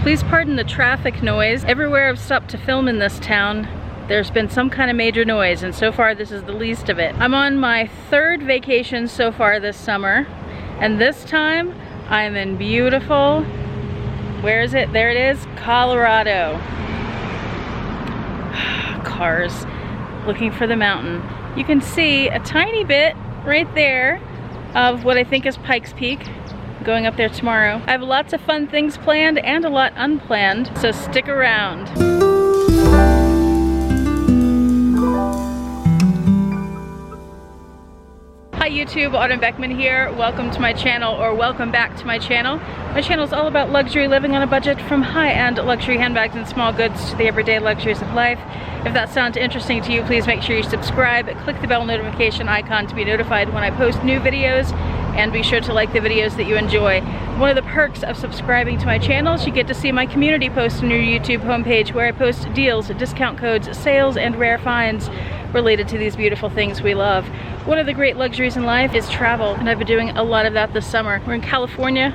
Please pardon the traffic noise. Everywhere I've stopped to film in this town, there's been some kind of major noise, and so far this is the least of it. I'm on my 3rd vacation so far this summer, and this time I'm in beautiful, where is it? There it is, Colorado. Cars looking for the mountain. You can see a tiny bit right there of what I think is Pike's Peak. Going up there tomorrow. I have lots of fun things planned and a lot unplanned, so stick around. Hi YouTube, Autumn Beckman here. Welcome to my channel, or welcome back to my channel. My channel is all about luxury living on a budget, from high-end luxury handbags and small goods to the everyday luxuries of life. If that sounds interesting to you, please make sure you subscribe, click the bell notification icon to be notified when I post new videos, and be sure to like the videos that you enjoy. One of the perks of subscribing to my channel is you get to see my community posts on your YouTube homepage, where I post deals, discount codes, sales, and rare finds related to these beautiful things we love. One of the great luxuries in life is travel, and I've been doing a lot of that this summer. We're in California.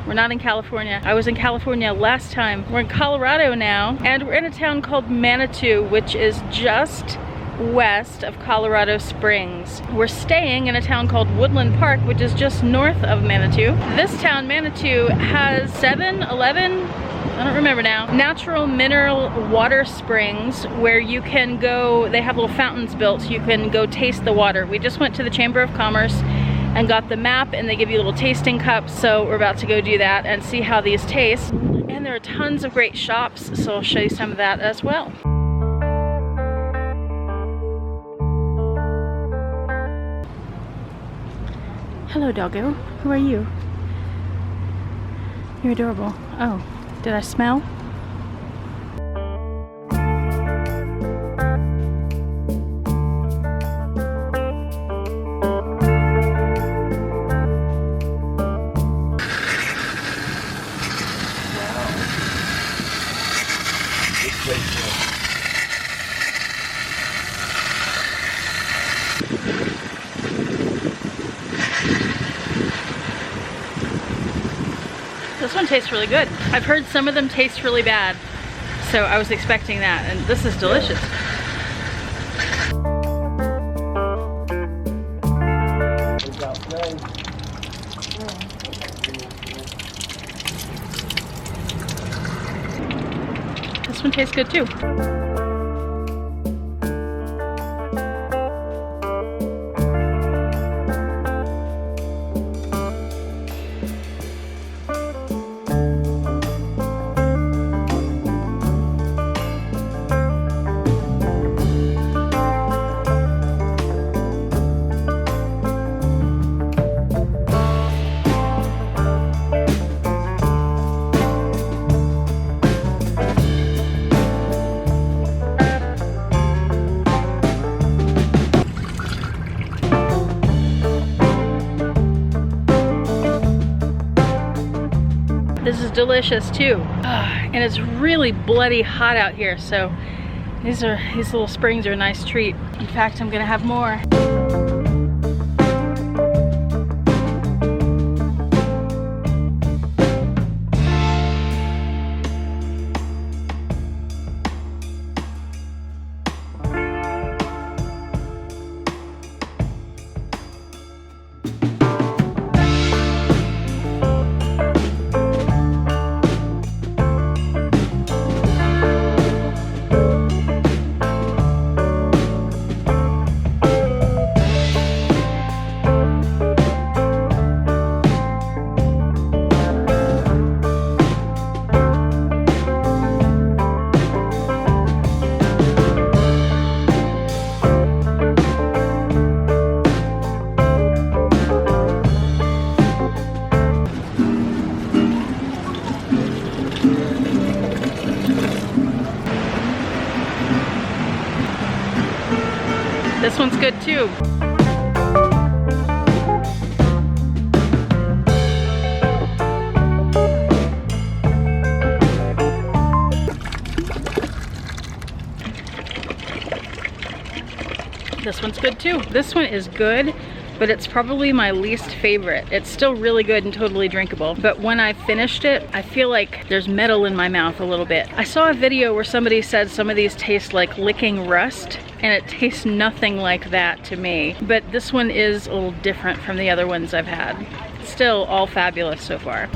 We're not in California. I was in California last time. We're in Colorado now, and we're in a town called Manitou, which is just west of Colorado Springs. We're staying in a town called Woodland Park, which is just north of Manitou. This town, Manitou, has 11, I don't remember now, natural mineral water springs where you can go, they have little fountains built so you can go taste the water. We just went to the Chamber of Commerce and got the map, and they give you little tasting cups, so we're about to go do that and see how these taste. And there are tons of great shops, so I'll show you some of that as well. Hello, doggo. Who are you? You're adorable. Oh, did I smell? This one tastes really good. I've heard some of them taste really bad, so I was expecting that, and this is delicious. This one tastes good too. This is delicious too. And it's really bloody hot out here, so these little springs are a nice treat. In fact, I'm gonna have more. This one's good too. This one's good too. This one is good, but it's probably my least favorite. It's still really good and totally drinkable, but when I finished it, I feel like there's metal in my mouth a little bit. I saw a video where somebody said some of these taste like licking rust, and it tastes nothing like that to me. But this one is a little different from the other ones I've had. Still all fabulous so far.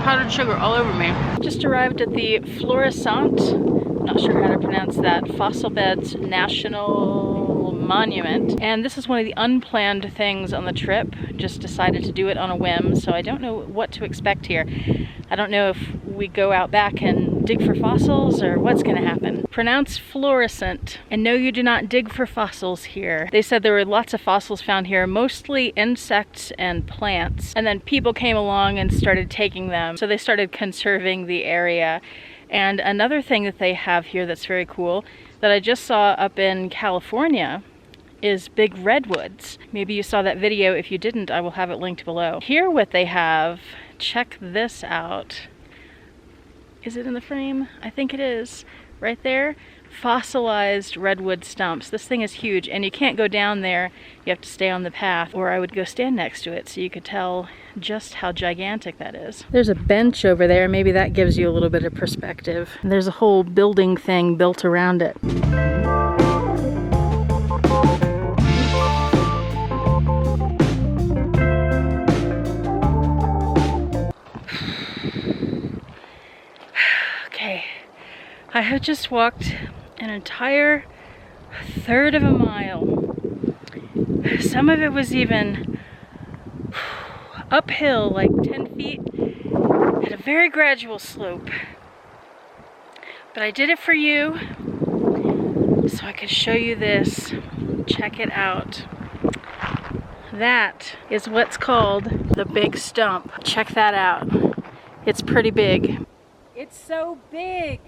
Powdered sugar all over me. Just arrived at the Florissant, not sure how to pronounce that, Fossil Beds National Monument. And this is one of the unplanned things on the trip. Just decided to do it on a whim, so I don't know what to expect here. I don't know if we go out back and dig for fossils or what's gonna happen. Pronounce Florissant. And no, you do not dig for fossils here. They said there were lots of fossils found here, mostly insects and plants. And then people came along and started taking them. So they started conserving the area. And another thing that they have here that's very cool that I just saw up in California is big redwoods. Maybe you saw that video. If you didn't, I will have it linked below. Here what they have, check this out. Is it in the frame? I think it is. Right there, fossilized redwood stumps. This thing is huge, and you can't go down there. You have to stay on the path, or I would go stand next to it so you could tell just how gigantic that is. There's a bench over there. Maybe that gives you a little bit of perspective. And there's a whole building thing built around it. I have just walked an entire third of a mile. Some of it was even uphill, like 10 feet, at a very gradual slope. But I did it for you, so I could show you this. Check it out. That is what's called the big stump. Check that out. It's pretty big. It's so big.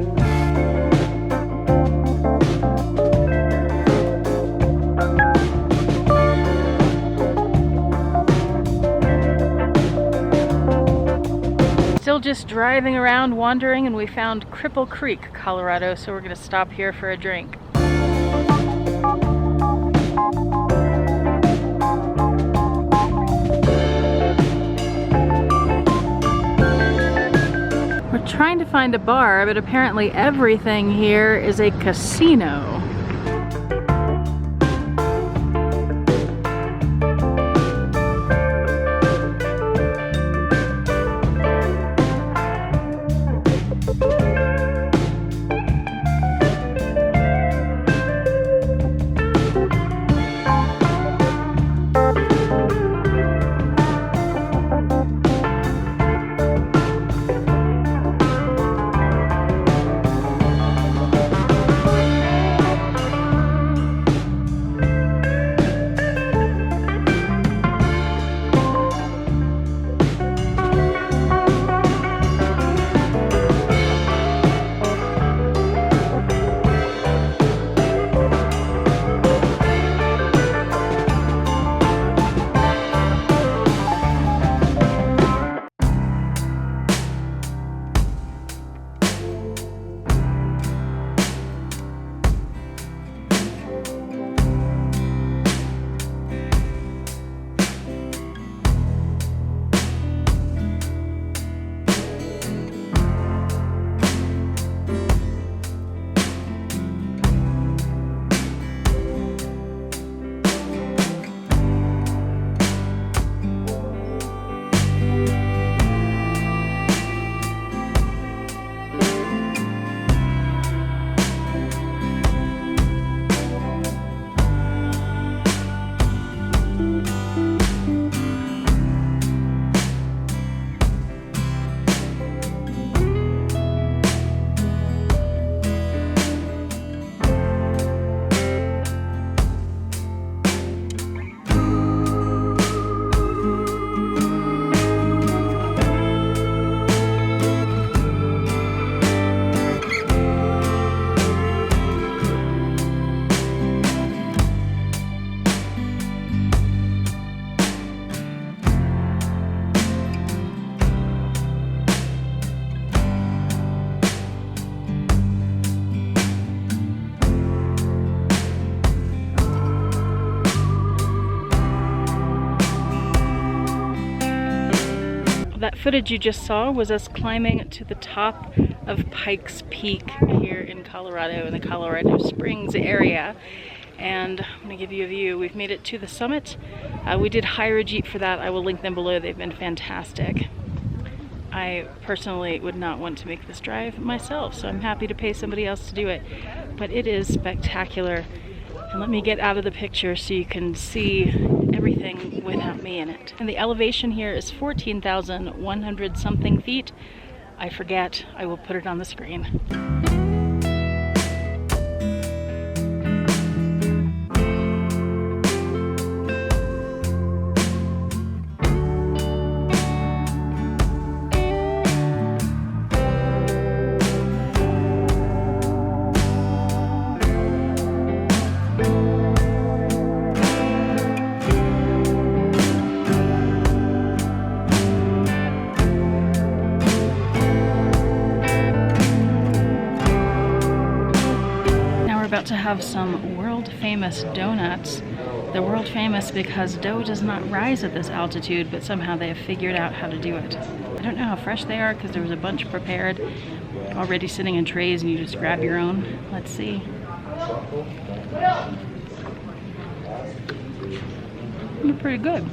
Still just driving around, wandering, and we found Cripple Creek, Colorado, so we're gonna stop here for a drink. We're trying to find a bar, but apparently everything here is a casino. footage you just saw was us climbing to the top of Pike's Peak here in Colorado, in the Colorado Springs area. And I'm gonna give you a view. We've made it to the summit. We did hire a Jeep for that. I will link them below. They've been fantastic. I personally would not want to make this drive myself, so I'm happy to pay somebody else to do it. But it is spectacular. And let me get out of the picture so you can see everything without me in it. And the elevation here is 14,100 something feet. I forget. I will put it on the screen. About to have some world famous donuts. They're world famous because dough does not rise at this altitude, but somehow they have figured out how to do it. I don't know how fresh they are because there was a bunch prepared already sitting in trays and you just grab your own. Let's see. They're pretty good.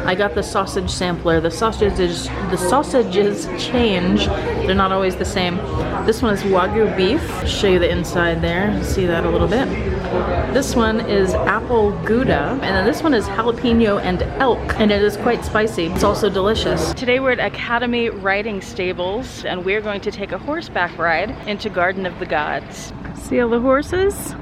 I got the sausage sampler. The sausages change. They're not always the same. This one is Wagyu Beef. I'll show you the inside there. See that a little bit. This one is apple Gouda, and then this one is jalapeno and elk, and it is quite spicy. It's also delicious. Today we're at Academy Riding Stables, and we're going to take a horseback ride into Garden of the Gods. See all the horses?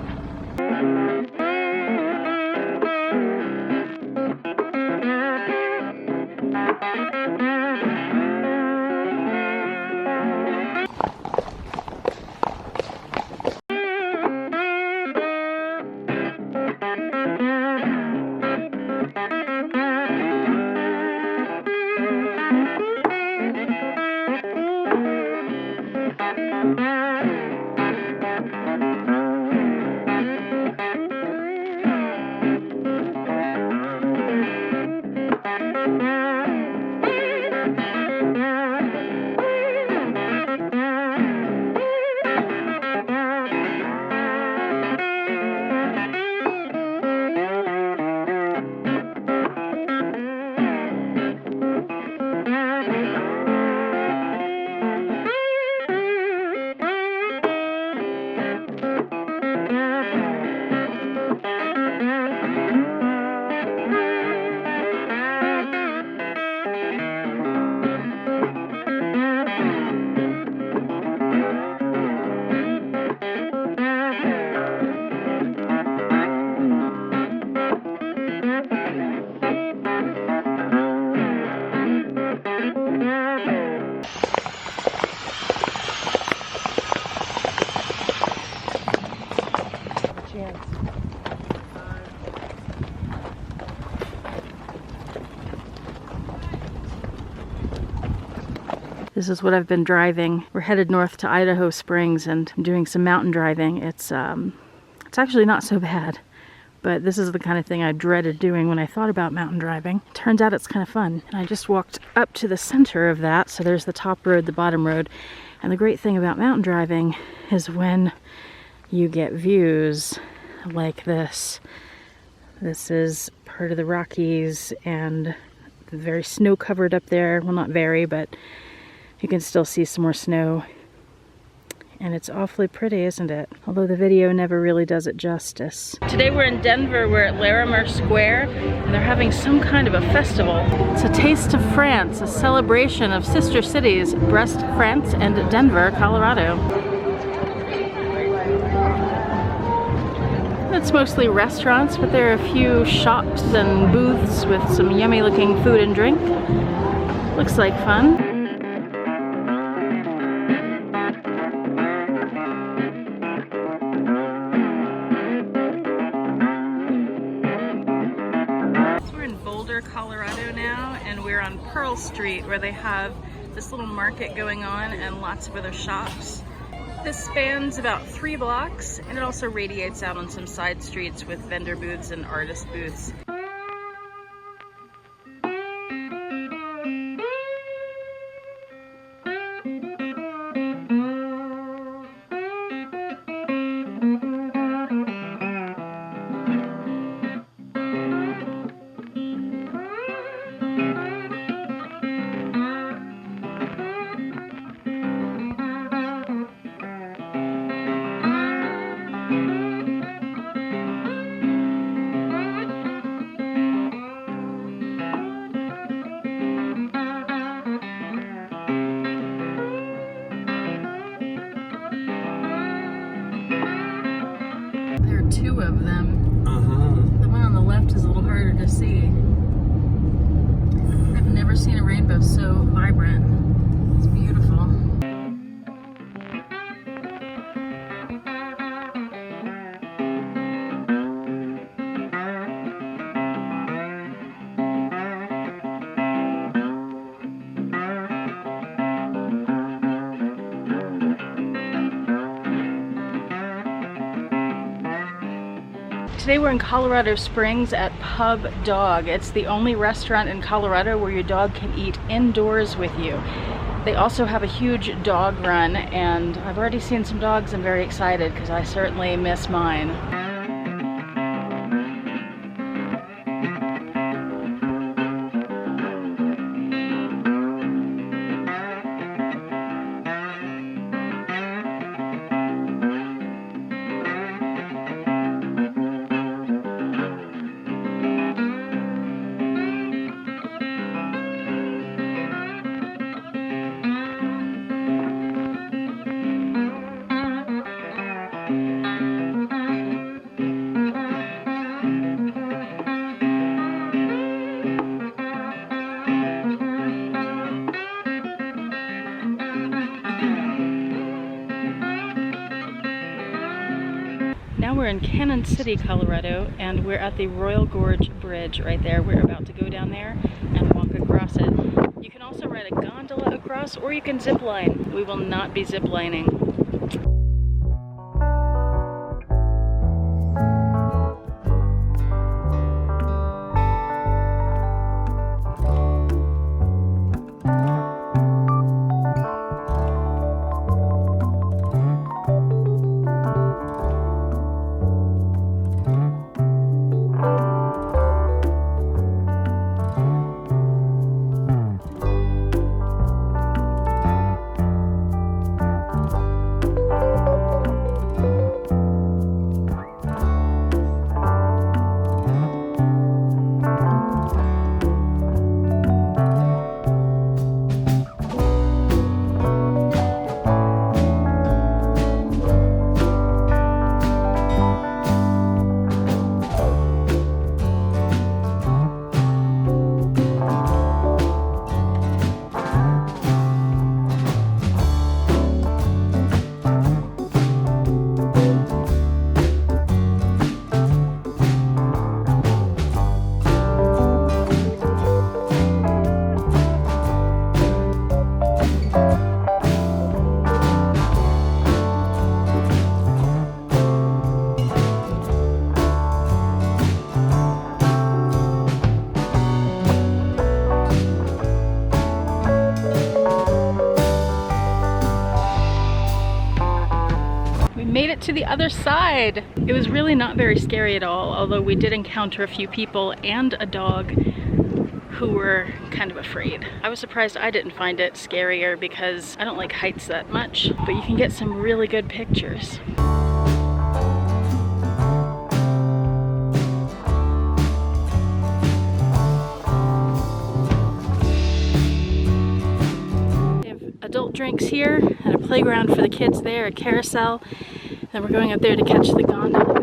This is what I've been driving. We're headed north to Idaho Springs and I'm doing some mountain driving. It's actually not so bad, but this is the kind of thing I dreaded doing when I thought about mountain driving. Turns out it's kind of fun. And I just walked up to the center of that, so there's the top road, the bottom road. And the great thing about mountain driving is when you get views like this. This is part of the Rockies and very snow covered up there. Well, not very, but you can still see some more snow. And it's awfully pretty, isn't it? Although the video never really does it justice. Today we're in Denver. We're at Larimer Square, and they're having some kind of a festival. It's a taste of France, a celebration of sister cities, Brest, France, and Denver, Colorado. It's mostly restaurants, but there are a few shops and booths with some yummy looking food and drink. Looks like fun. Colorado now, and we're on Pearl Street where they have this little market going on and lots of other shops. This spans about 3 blocks, and it also radiates out on some side streets with vendor booths and artist booths. Two of them. The one on the left is a little harder to see. I've never seen a rainbow so vibrant. It's beautiful. Today we're in Colorado Springs at Pub Dog. It's the only restaurant in Colorado where your dog can eat indoors with you. They also have a huge dog run, and I've already seen some dogs. I'm very excited because I certainly miss mine. Now we're in Cannon City, Colorado, and we're at the Royal Gorge Bridge right there. We're about to go down there and walk across it. You can also ride a gondola across, or you can zip line. We will not be zip lining. it to the other side. It was really not very scary at all, although we did encounter a few people and a dog who were kind of afraid. I was surprised I didn't find it scarier because I don't like heights that much, but you can get some really good pictures. They have adult drinks here and a playground for the kids there, a carousel. Then we're going up there to catch the gondola.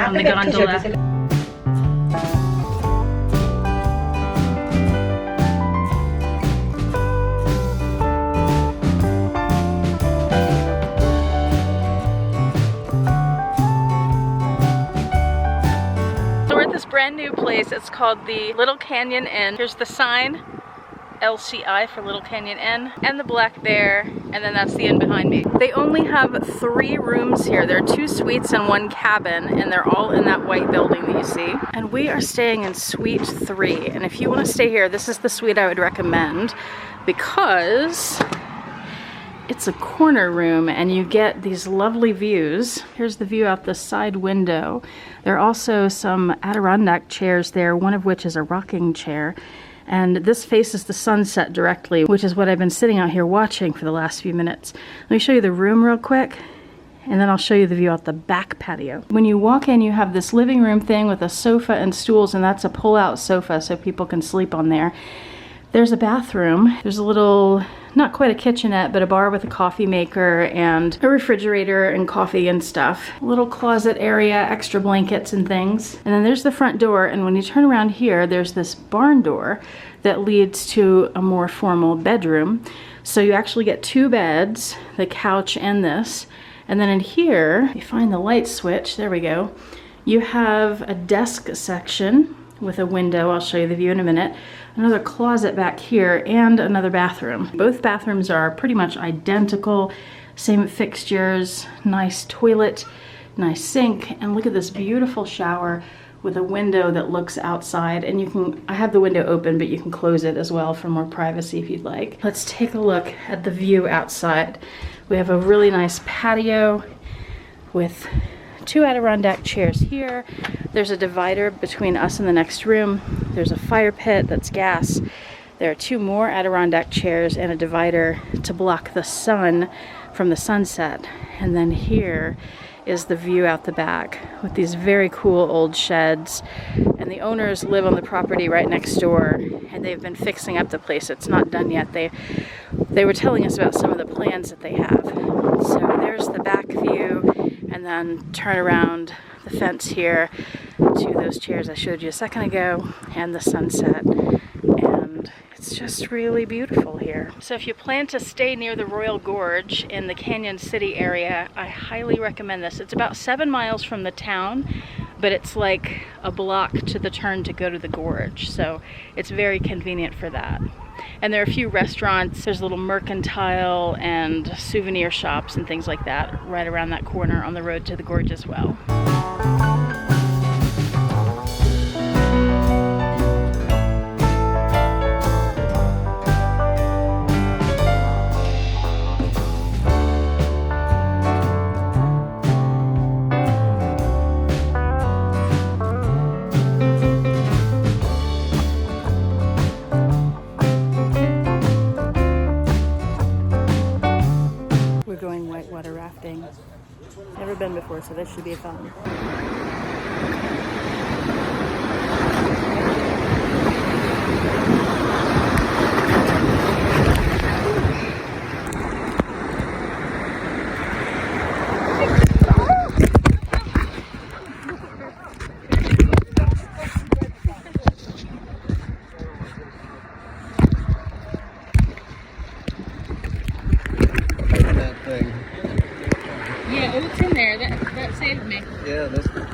On the gondola. So we're at this brand new place. It's called the Little Canyon Inn. Here's the sign. LCI for Little Canyon Inn, and the black bear, and then that's the inn behind me. They only have 3 rooms here. There are 2 suites and 1 cabin, and they're all in that white building that you see. And we are staying in suite 3, and if you want to stay here, this is the suite I would recommend because it's a corner room and you get these lovely views. Here's the view out the side window. There are also some Adirondack chairs there, one of which is a rocking chair. And this faces the sunset directly, which is what I've been sitting out here watching for the last few minutes. Let me show you the room real quick, and then I'll show you the view out the back patio. When you walk in, you have this living room thing with a sofa and stools, and that's a pull-out sofa so people can sleep on there. There's a bathroom. There's a little, not quite a kitchenette, but a bar with a coffee maker and a refrigerator and coffee and stuff. A little closet area, extra blankets and things. And then there's the front door, and when you turn around here, there's this barn door that leads to a more formal bedroom. So you actually get 2 beds, the couch and this. And then in here, you find the light switch, there we go. You have a desk section with a window. I'll show you the view in a minute. Another closet back here and another bathroom. Both bathrooms are pretty much identical, same fixtures, nice toilet, nice sink, and look at this beautiful shower with a window that looks outside. And you can, I have the window open, but you can close it as well for more privacy if you'd like. Let's take a look at the view outside. We have a really nice patio with 2 Adirondack chairs here. There's a divider between us and the next room. There's a fire pit that's gas. There are 2 more Adirondack chairs and a divider to block the sun from the sunset. And then here is the view out the back with these very cool old sheds. And the owners live on the property right next door, and they've been fixing up the place. It's not done yet. They were telling us about some of the plans that they have. So there's the back view, and then turn around the fence here to those chairs I showed you a second ago, and the sunset. And it's just really beautiful here. So if you plan to stay near the Royal Gorge in the Canyon City area, I highly recommend this. It's about 7 miles from the town, but it's like a block to the turn to go to the gorge. So it's very convenient for that. And there are a few restaurants. There's a little mercantile and souvenir shops and things like that right around that corner on the road to the gorge as well. Whitewater rafting. Never been before, so this should be fun. saved me. Yeah, that's good.